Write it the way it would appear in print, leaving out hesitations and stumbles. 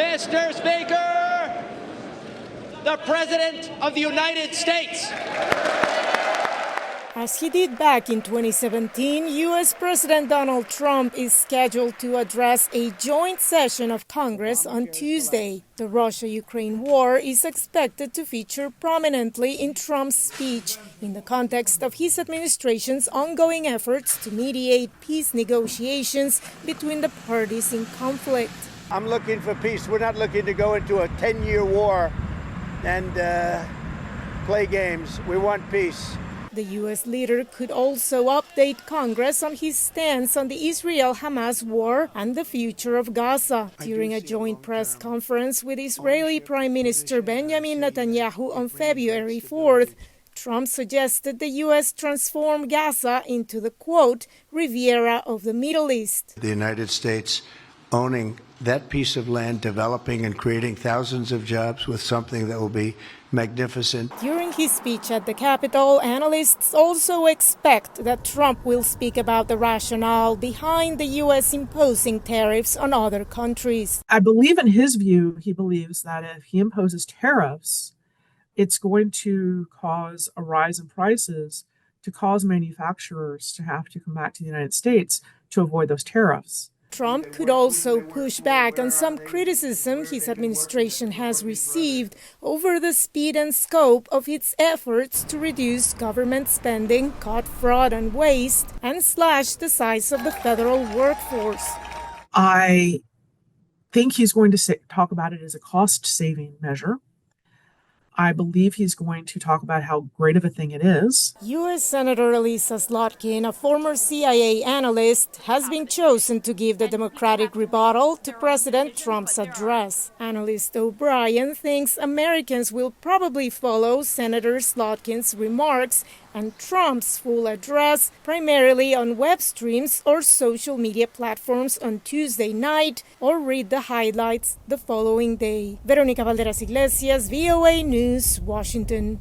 Mr. Speaker, the President of the United States. As he did back in 2017, U.S. President Donald Trump is scheduled to address a joint session of Congress on Tuesday. The Russia-Ukraine war is expected to feature prominently in Trump's speech in the context of his administration's ongoing efforts to mediate peace negotiations between the parties in conflict. I'm looking for peace. We're not looking to go into a 10-year war and play games. We want peace. The U.S. leader could also update Congress on his stance on the Israel-Hamas war and the future of Gaza. During a joint press conference with Israeli Prime Minister Benjamin Netanyahu on February 4th, Trump suggested the U.S. transform Gaza into the, quote, Riviera of the Middle East. The United States owning that piece of land, developing and creating thousands of jobs with something that will be magnificent. During his speech at the Capitol, analysts also expect that Trump will speak about the rationale behind the U.S. imposing tariffs on other countries. I believe in his view, he believes that if he imposes tariffs, it's going to cause a rise in prices, to cause manufacturers to have to come back to the United States to avoid those tariffs. Trump could also push back on some criticism his administration has received over the speed and scope of its efforts to reduce government spending, cut fraud and waste, and slash the size of the federal workforce. I think he's going to talk about it as a cost-saving measure. I believe he's going to talk about how great of a thing it is. U.S. Senator Lisa Slotkin, a former CIA analyst, has been chosen to give the Democratic rebuttal to President Trump's address. Analyst O'Brien thinks Americans will probably follow Senator Slotkin's remarks and Trump's full address, primarily on web streams or social media platforms on Tuesday night, or read the highlights the following day. Veronica Balderas, Iglesias, VOA News, Washington.